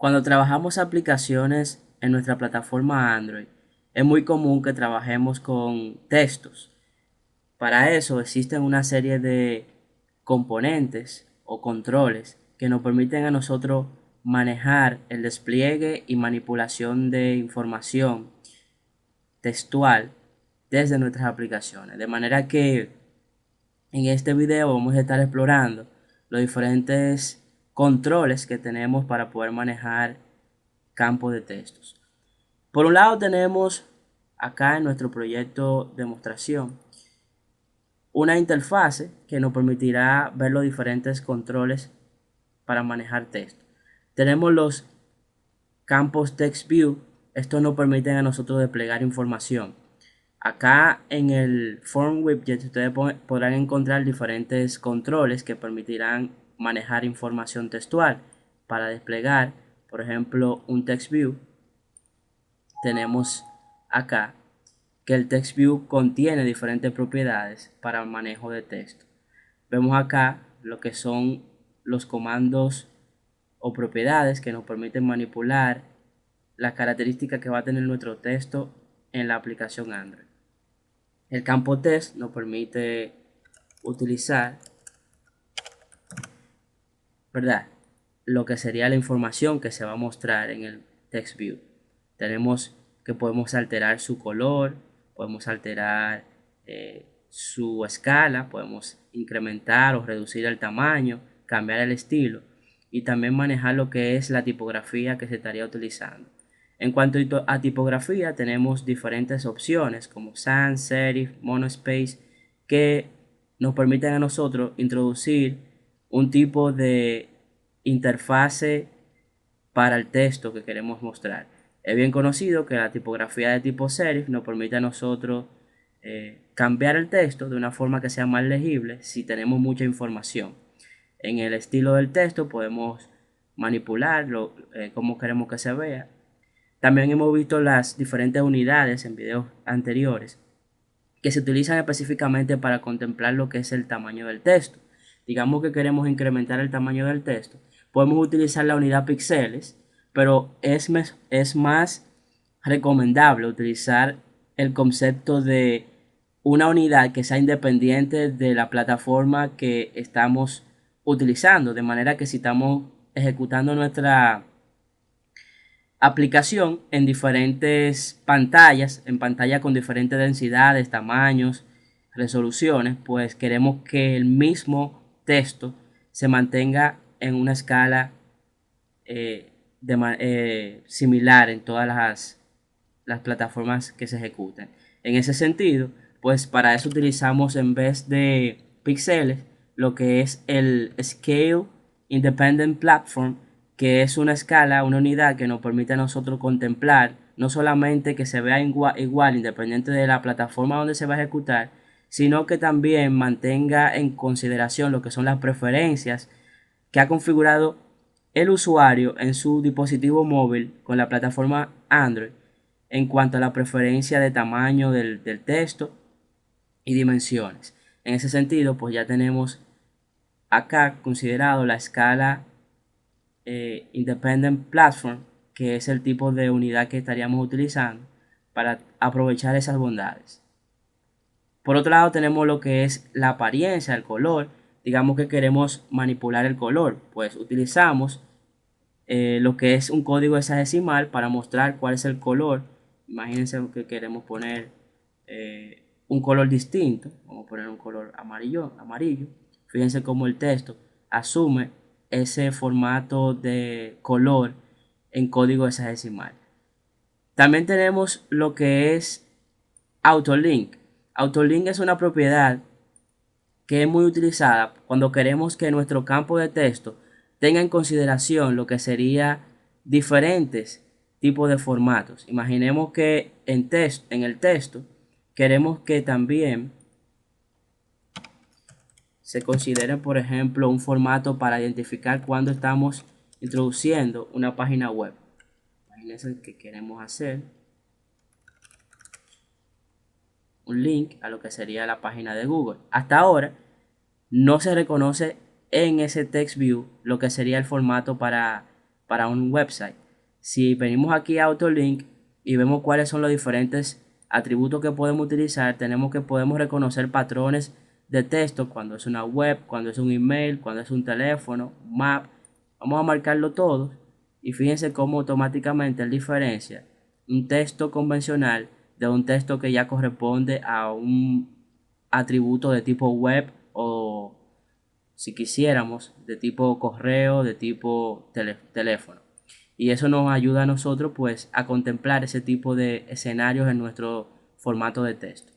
Cuando trabajamos aplicaciones en nuestra plataforma Android, es muy común que trabajemos con textos. Para eso existen una serie de componentes o controles que nos permiten a nosotros manejar el despliegue y manipulación de información textual desde nuestras aplicaciones. De manera que en este video vamos a estar explorando los diferentes controles que tenemos para poder manejar campos de textos. Por un lado tenemos acá en nuestro proyecto demostración una interfase que nos permitirá ver los diferentes controles para manejar texto. Tenemos los campos text view. Estos nos permiten a nosotros desplegar información. Acá en el form widget ustedes podrán encontrar diferentes controles que permitirán manejar información textual para desplegar, por ejemplo, un text view. Tenemos acá que el text view contiene diferentes propiedades para el manejo de texto. Vemos acá lo que son los comandos o propiedades que nos permiten manipular las características que va a tener nuestro texto en la aplicación Android. El campo text nos permite utilizar, ¿verdad?, lo que sería la información que se va a mostrar en el text view. Tenemos que podemos alterar su color, podemos alterar su escala, podemos incrementar o reducir el tamaño, cambiar el estilo y también manejar lo que es la tipografía que se estaría utilizando. En cuanto a tipografía, tenemos diferentes opciones como sans, serif, monospace, que nos permiten a nosotros introducir un tipo de interfase para el texto que queremos mostrar. Es bien conocido que la tipografía de tipo serif nos permite a nosotros cambiar el texto de una forma que sea más legible si tenemos mucha información. En el estilo del texto podemos manipularlo como queremos que se vea. También hemos visto las diferentes unidades en videos anteriores que se utilizan específicamente para contemplar lo que es el tamaño del texto. Digamos que queremos incrementar el tamaño del texto, podemos utilizar la unidad píxeles, pero es más recomendable utilizar el concepto de una unidad que sea independiente de la plataforma que estamos utilizando, de manera que si estamos ejecutando nuestra aplicación en diferentes pantallas, en pantalla con diferentes densidades, tamaños, resoluciones, pues queremos que el mismo texto se mantenga en una escala similar en todas las plataformas que se ejecuten. En ese sentido, pues para eso utilizamos en vez de píxeles lo que es el Scale Independent Platform, que es una escala, una unidad que nos permite a nosotros contemplar no solamente que se vea igual independiente de la plataforma donde se va a ejecutar, sino que también mantenga en consideración lo que son las preferencias que ha configurado el usuario en su dispositivo móvil con la plataforma Android en cuanto a la preferencia de tamaño del texto y dimensiones. En ese sentido, pues ya tenemos acá considerado la escala Independent Platform, que es el tipo de unidad que estaríamos utilizando para aprovechar esas bondades. Por otro lado tenemos lo que es la apariencia, el color. Digamos que queremos manipular el color, pues utilizamos lo que es un código hexadecimal para mostrar cuál es el color. Imagínense que queremos poner un color distinto, vamos a poner un color amarillo. Fíjense cómo el texto asume ese formato de color en código hexadecimal. También tenemos lo que es Autolink. Autolink es una propiedad que es muy utilizada cuando queremos que nuestro campo de texto tenga en consideración lo que sería diferentes tipos de formatos. Imaginemos que en el texto queremos que también se considere, por ejemplo, un formato para identificar cuando estamos introduciendo una página web. Imagínense que queremos hacer un link a lo que sería la página de Google. Hasta ahora no se reconoce en ese text view lo que sería el formato para para un website. Si venimos aquí a AutoLink y vemos cuáles son los diferentes atributos que podemos utilizar, tenemos que podemos reconocer patrones de texto cuando es una web, cuando es un email, cuando es un teléfono, un map. Vamos a marcarlo todo y fíjense cómo automáticamente él diferencia un texto convencional de un texto que ya corresponde a un atributo de tipo web o, si quisiéramos, de tipo correo, de tipo teléfono. Y eso nos ayuda a nosotros pues a contemplar ese tipo de escenarios en nuestro formato de texto.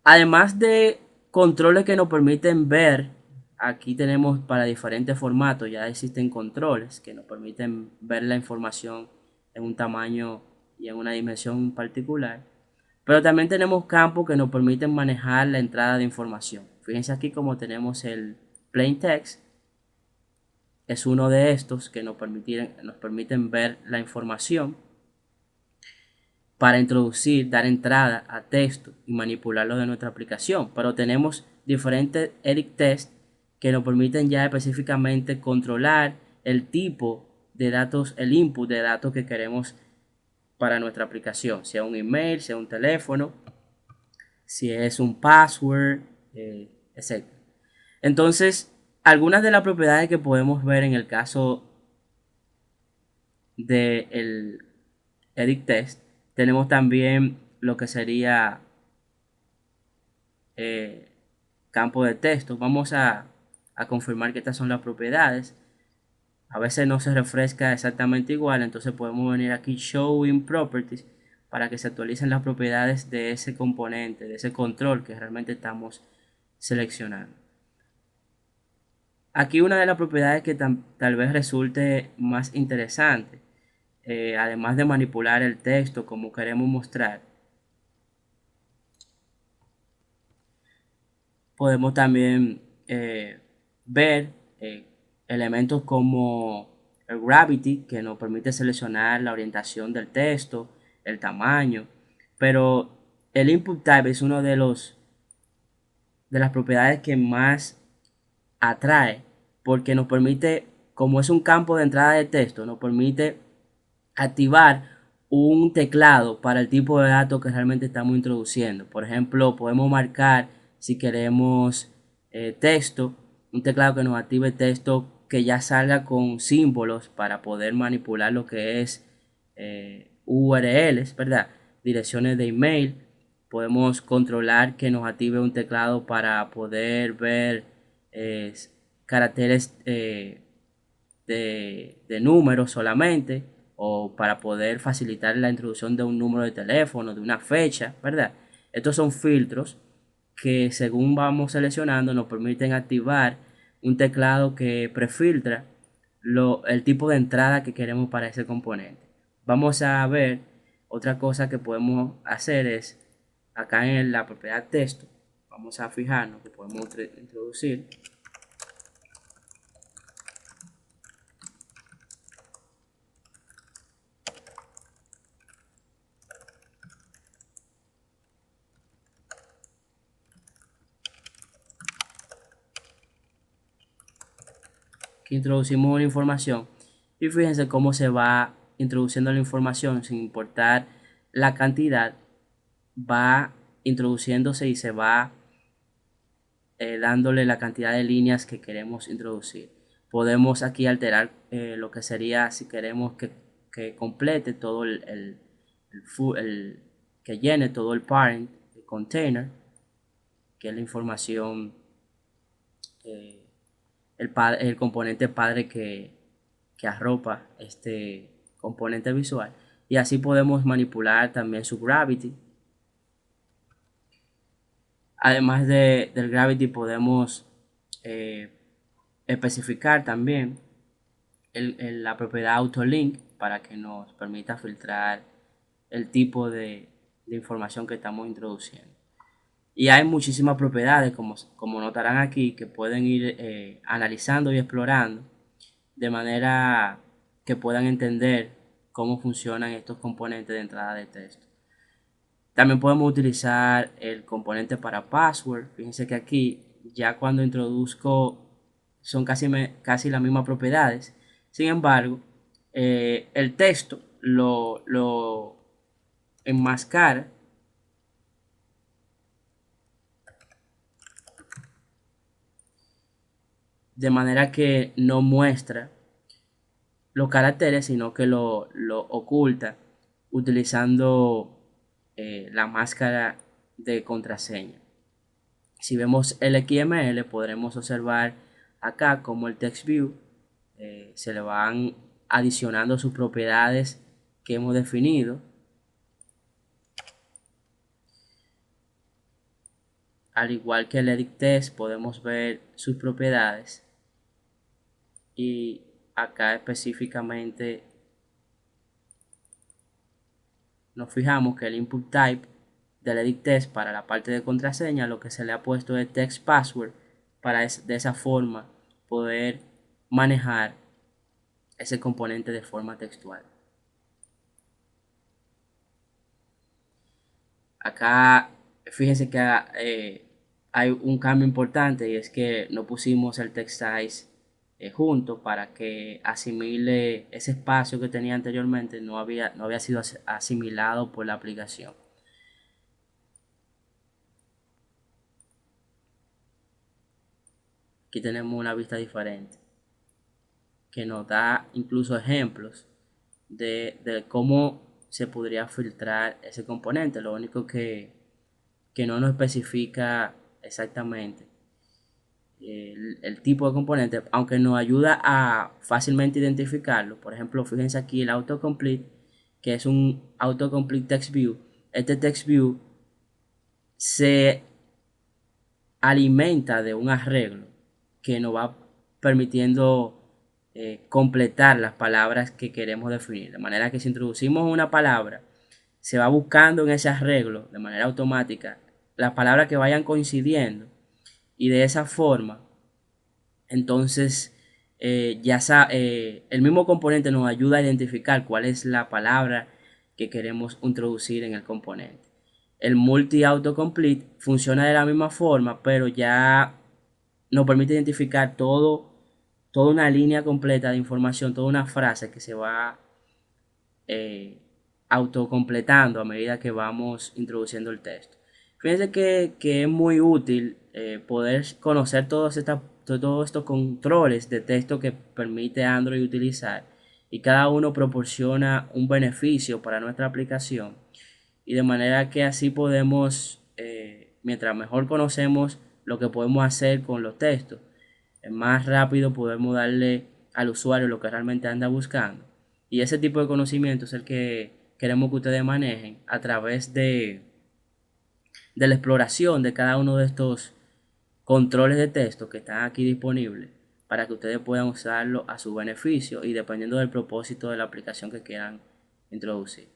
Además de controles que nos permiten ver, aquí tenemos para diferentes formatos, ya existen controles que nos permiten ver la información en un tamaño y en una dimensión particular. Pero también tenemos campos que nos permiten manejar la entrada de información. Fíjense aquí como tenemos el plain text, es uno de estos que nos permiten ver la información para introducir, dar entrada a texto y manipularlo de nuestra aplicación. Pero tenemos diferentes edit text que nos permiten ya específicamente controlar el tipo de datos, el input de datos que queremos para nuestra aplicación, sea un email, sea un teléfono, si es un password, etc. Entonces, algunas de las propiedades que podemos ver en el caso del edit text, tenemos también lo que sería eh, campo de texto. Vamos a confirmar que estas son las propiedades. A veces no se refresca exactamente igual, entonces podemos venir aquí Showing Properties para que se actualicen las propiedades de ese componente, de ese control que realmente estamos seleccionando. Aquí una de las propiedades que tal vez resulte más interesante, además de manipular el texto como queremos mostrar, podemos también ver elementos como el gravity, que nos permite seleccionar la orientación del texto, el tamaño, pero el input type es uno de las propiedades que más atrae, porque nos permite, como es un campo de entrada de texto, nos permite activar un teclado para el tipo de datos que realmente estamos introduciendo. Por ejemplo, podemos marcar si queremos texto, un teclado que nos active texto que ya salga con símbolos para poder manipular lo que es URLs, ¿verdad? Direcciones de email. Podemos controlar que nos active un teclado para poder ver eh, caracteres de números solamente, o para poder facilitar la introducción de un número de teléfono, de una fecha, ¿verdad? Estos son filtros que según vamos seleccionando nos permiten activar un teclado que prefiltra el tipo de entrada que queremos para ese componente. Vamos a ver otra cosa que podemos hacer es acá en la propiedad texto, vamos a fijarnos que podemos introducir que introducimos una información y fíjense cómo se va introduciendo la información sin importar la cantidad, va introduciéndose y se va dándole la cantidad de líneas que queremos introducir. Podemos aquí alterar lo que sería si queremos que complete todo que llene todo el parent, el container, que es la información, eh, el componente padre que arropa este componente visual. Y así podemos manipular también su gravity. Además del gravity podemos eh, especificar también la propiedad autolink para que nos permita filtrar el tipo de información que estamos introduciendo. Y hay muchísimas propiedades, como notarán aquí, que pueden ir analizando y explorando de manera que puedan entender cómo funcionan estos componentes de entrada de texto. También podemos utilizar el componente para password. Fíjense que aquí ya cuando introduzco son casi las mismas propiedades, Sin embargo, el texto lo enmascara de manera que no muestra los caracteres, sino que lo oculta utilizando la máscara de contraseña. Si vemos el XML, podremos observar acá como el TextView se le van adicionando sus propiedades que hemos definido. Al igual que el Edit Text, podemos ver sus propiedades y acá específicamente nos fijamos que el input type del edit test para la parte de contraseña lo que se le ha puesto es text password para de esa forma poder manejar ese componente de forma textual. Acá fíjense que hay un cambio importante y es que no pusimos el text size junto para que asimile ese espacio que tenía anteriormente, no había sido asimilado por la aplicación. Aquí tenemos una vista diferente que nos da incluso ejemplos de cómo se podría filtrar ese componente. Lo único que no nos especifica exactamente el tipo de componente, aunque nos ayuda a fácilmente identificarlo. Por ejemplo, fíjense aquí el autocomplete, que es un autocomplete text view. Este text view se alimenta de un arreglo que nos va permitiendo completar las palabras que queremos definir. De manera que si introducimos una palabra, se va buscando en ese arreglo de manera automática las palabras que vayan coincidiendo y de esa forma, entonces el mismo componente nos ayuda a identificar cuál es la palabra que queremos introducir en el componente. El multi autocomplete funciona de la misma forma, pero ya nos permite identificar toda una línea completa de información, toda una frase que se va autocompletando a medida que vamos introduciendo el texto. Fíjense que es muy útil poder conocer todos estos controles de texto que permite Android utilizar y cada uno proporciona un beneficio para nuestra aplicación y de manera que así podemos, mientras mejor conocemos lo que podemos hacer con los textos, más rápido podemos darle al usuario lo que realmente anda buscando. Y ese tipo de conocimiento es el que queremos que ustedes manejen a través de la exploración de cada uno de estos controles de texto que están aquí disponibles para que ustedes puedan usarlo a su beneficio y dependiendo del propósito de la aplicación que quieran introducir.